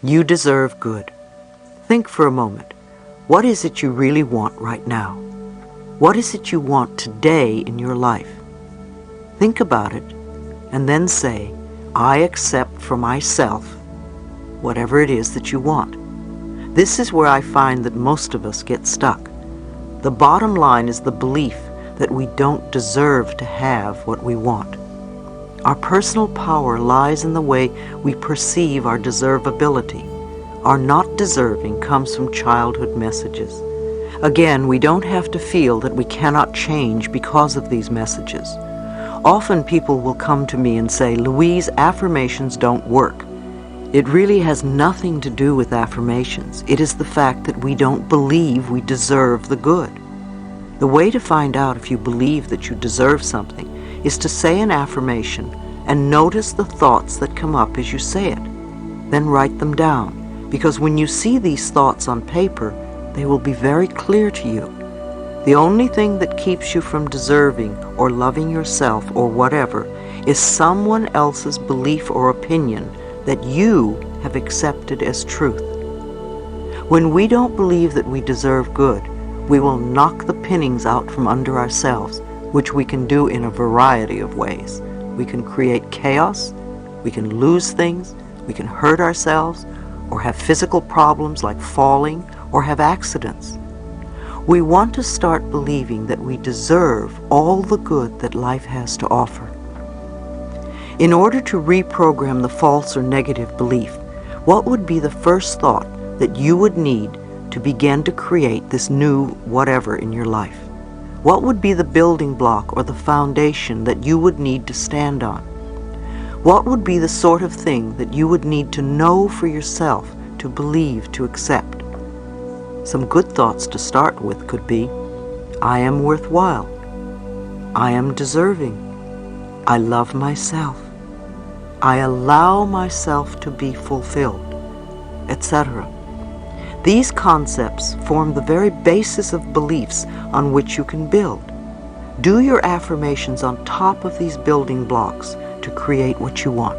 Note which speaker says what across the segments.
Speaker 1: You deserve good. Think for a moment. What is it you really want right now? What is it you want today in your life? Think about it and then say, I accept for myself whatever it is that you want. This is where I find that most of us get stuck. The bottom line is the belief that we don't deserve to have what we want. Our personal power lies in the way we perceive our deservability. Our not deserving comes from childhood messages. Again, we don't have to feel that we cannot change because of these messages. Often people will come to me and say, Louise, affirmations don't work. It really has nothing to do with affirmations. It is the fact that we don't believe we deserve the good. The way to find out if you believe that you deserve something is to say an affirmation and notice the thoughts that come up as you say it. Then write them down, because when you see these thoughts on paper, they will be very clear to you. The only thing that keeps you from deserving or loving yourself or whatever is someone else's belief or opinion that you have accepted as truth. When we don't believe that we deserve good, we will knock the pinnings out from under ourselves, which we can do in a variety of ways. We can create chaos, we can lose things, we can hurt ourselves, or have physical problems like falling, or have accidents. We want to start believing that we deserve all the good that life has to offer. In order to reprogram the false or negative belief, what would be the first thought that you would need to begin to create this new whatever in your life? What would be the building block or the foundation that you would need to stand on? What would be the sort of thing that you would need to know for yourself, to believe, to accept? Some good thoughts to start with could be, I am worthwhile. I am deserving. I love myself. I allow myself to be fulfilled, etc. These concepts form the very basis of beliefs on which you can build. Do your affirmations on top of these building blocks to create what you want.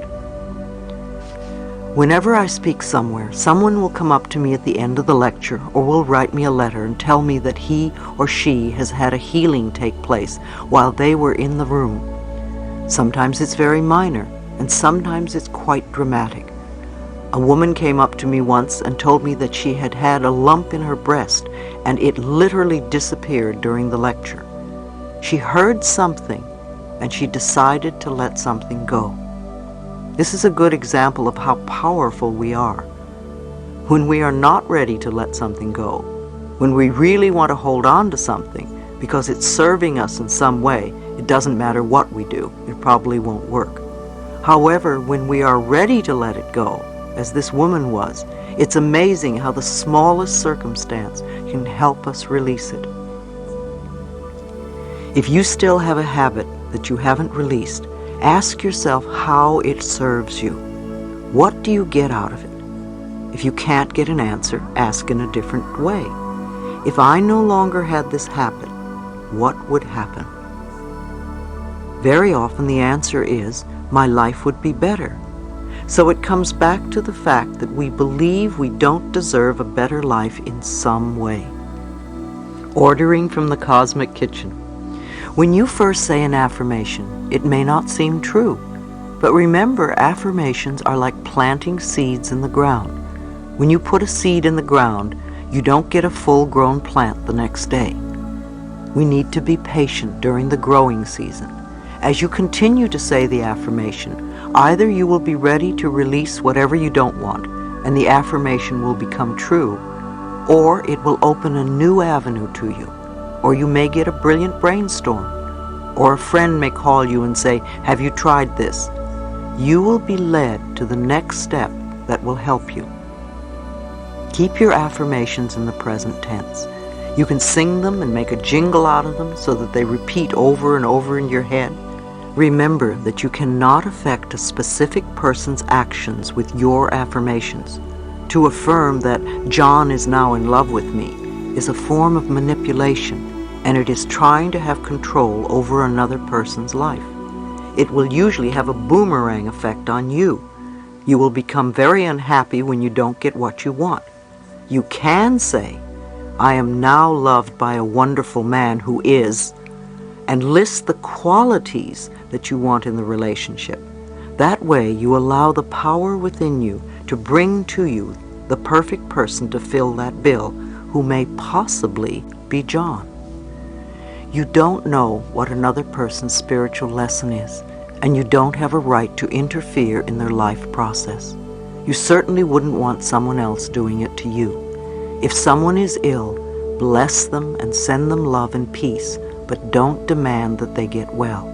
Speaker 1: Whenever I speak somewhere, someone will come up to me at the end of the lecture or will write me a letter and tell me that he or she has had a healing take place while they were in the room. Sometimes it's very minor, and sometimes it's quite dramatic. A woman came up to me once and told me that she had had a lump in her breast and it literally disappeared during the lecture. She heard something and she decided to let something go. This is a good example of how powerful we are. When we are not ready to let something go, when we really want to hold on to something because it's serving us in some way, it doesn't matter what we do, it probably won't work. However, when we are ready to let it go, as this woman was, it's amazing how the smallest circumstance can help us release it. If you still have a habit that you haven't released, ask yourself how it serves you. What do you get out of it? If you can't get an answer, ask in a different way. If I no longer had this habit, what would happen? Very often the answer is, my life would be better. So it comes back to the fact that we believe we don't deserve a better life in some way. Ordering from the cosmic kitchen. When you first say an affirmation, it may not seem true. But remember, affirmations are like planting seeds in the ground. When you put a seed in the ground, you don't get a full-grown plant the next day. We need to be patient during the growing season. As you continue to say the affirmation, either you will be ready to release whatever you don't want, and the affirmation will become true, or it will open a new avenue to you, or you may get a brilliant brainstorm, or a friend may call you and say, have you tried this? You will be led to the next step that will help you. Keep your affirmations in the present tense. You can sing them and make a jingle out of them so that they repeat over and over in your head. Remember that you cannot affect a specific person's actions with your affirmations. To affirm that John is now in love with me is a form of manipulation, and it is trying to have control over another person's life. It will usually have a boomerang effect on you. You will become very unhappy when you don't get what you want. You can say, I am now loved by a wonderful man who is, and list the qualities that you want in the relationship. That way you allow the power within you to bring to you the perfect person to fill that bill, who may possibly be John. You don't know what another person's spiritual lesson is, and you don't have a right to interfere in their life process. You certainly wouldn't want someone else doing it to you. If someone is ill, bless them and send them love and peace, but don't demand that they get well.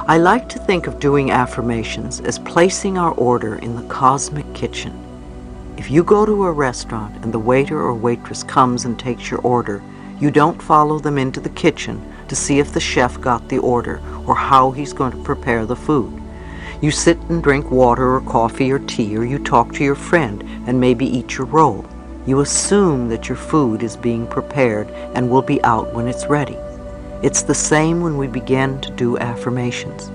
Speaker 1: I like to think of doing affirmations as placing our order in the cosmic kitchen. If you go to a restaurant and the waiter or waitress comes and takes your order, you don't follow them into the kitchen to see if the chef got the order or how he's going to prepare the food. You sit and drink water or coffee or tea, or you talk to your friend and maybe eat your roll. You assume that your food is being prepared and will be out when it's ready. It's the same when we begin to do affirmations.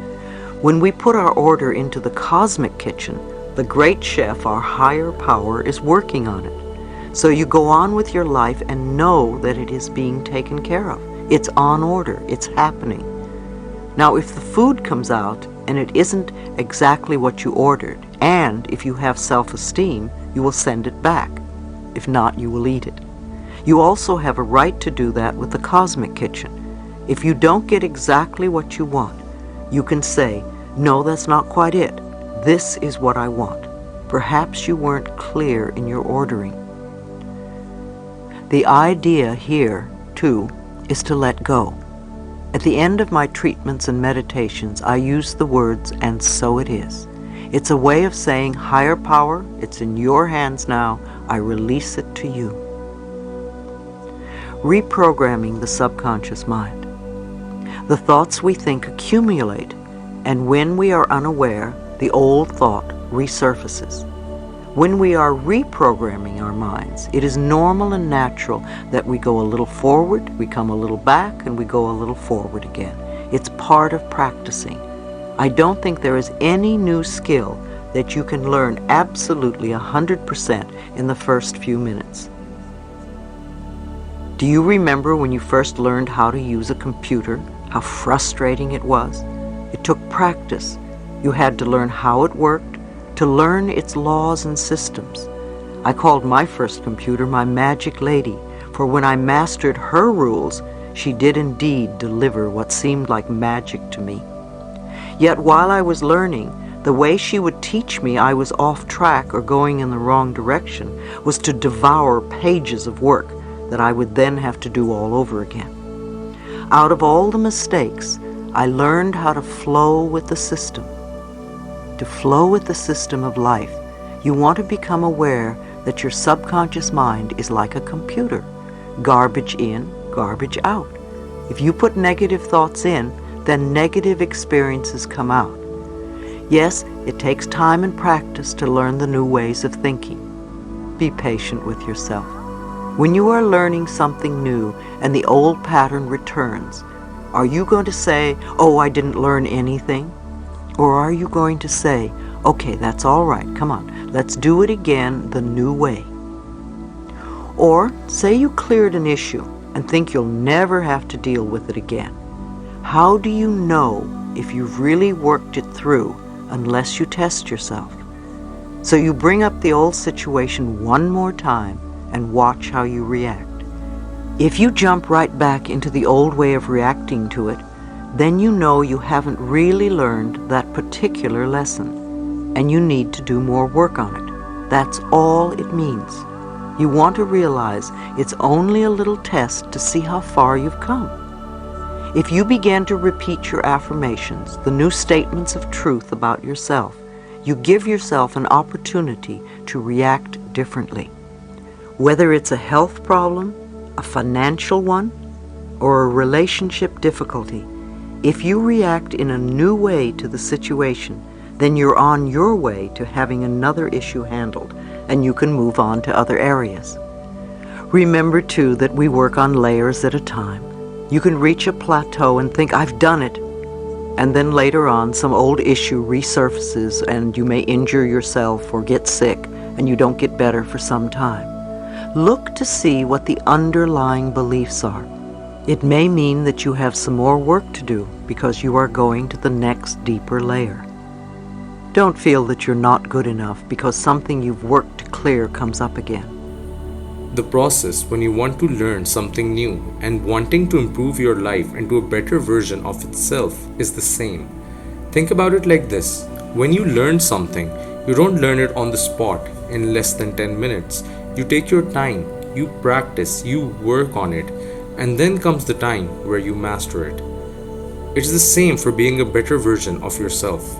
Speaker 1: When we put our order into the cosmic kitchen, the great chef, our higher power, is working on it. So you go on with your life and know that it is being taken care of. It's on order. It's happening. Now, if the food comes out and it isn't exactly what you ordered, and if you have self-esteem, you will send it back. If not, you will eat it. You also have a right to do that with the cosmic kitchen. If you don't get exactly what you want, you can say, no, that's not quite it. This is what I want. Perhaps you weren't clear in your ordering. The idea here, too, is to let go. At the end of my treatments and meditations, I use the words, and so it is. It's a way of saying, higher power, it's in your hands now. I release it to you. Reprogramming the subconscious mind. The thoughts we think accumulate, and when we are unaware, the old thought resurfaces. When we are reprogramming our minds, it is normal and natural that we go a little forward, we come a little back, and we go a little forward again. It's part of practicing. I don't think there is any new skill that you can learn absolutely 100% in the first few minutes. Do you remember when you first learned how to use a computer, how frustrating it was? It took practice. You had to learn how it worked, to learn its laws and systems. I called my first computer my magic lady, for when I mastered her rules, she did indeed deliver what seemed like magic to me. Yet while I was learning, the way she would teach me I was off track or going in the wrong direction was to devour pages of work that I would then have to do all over again. Out of all the mistakes, I learned how to flow with the system. To flow with the system of life, you want to become aware that your subconscious mind is like a computer. Garbage in, garbage out. If you put negative thoughts in, then negative experiences come out. Yes, it takes time and practice to learn the new ways of thinking. Be patient with yourself. When you are learning something new and the old pattern returns, are you going to say, oh, I didn't learn anything? Or are you going to say, okay, that's all right, come on, let's do it again the new way? Or say you cleared an issue and think you'll never have to deal with it again. How do you know if you've really worked it through unless you test yourself? So you bring up the old situation one more time and watch how you react. If you jump right back into the old way of reacting to it, then you know you haven't really learned that particular lesson, and you need to do more work on it. That's all it means. You want to realize it's only a little test to see how far you've come. If you begin to repeat your affirmations, the new statements of truth about yourself, you give yourself an opportunity to react differently. Whether it's a health problem, a financial one, or a relationship difficulty, if you react in a new way to the situation, then you're on your way to having another issue handled, and you can move on to other areas. Remember, too, that we work on layers at a time. You can reach a plateau and think, I've done it. and then later on some old issue resurfaces and you may injure yourself or get sick and you don't get better for some time. Look to see what the underlying beliefs are. It may mean that you have some more work to do because you are going to the next deeper layer. Don't feel that you're not good enough because something you've worked to clear comes up again.
Speaker 2: The process when you want to learn something new and wanting to improve your life into a better version of itself is the same. Think about it like this. When you learn something, you don't learn it on the spot in less than 10 minutes. You take your time, you practice, you work on it, and then comes the time where you master it. It's the same for being a better version of yourself.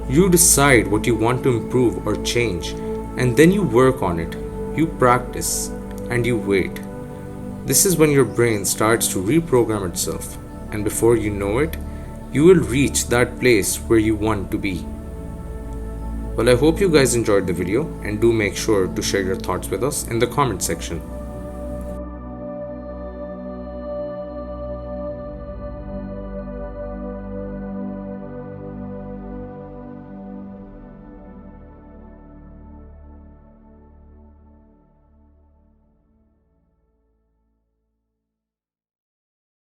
Speaker 2: You decide what you want to improve or change, and then you work on it, you practice, and you wait. This is when your brain starts to reprogram itself, and before you know it, you will reach that place where you want to be. Well, I hope you guys enjoyed the video, and do make sure to share your thoughts with us in the comment section.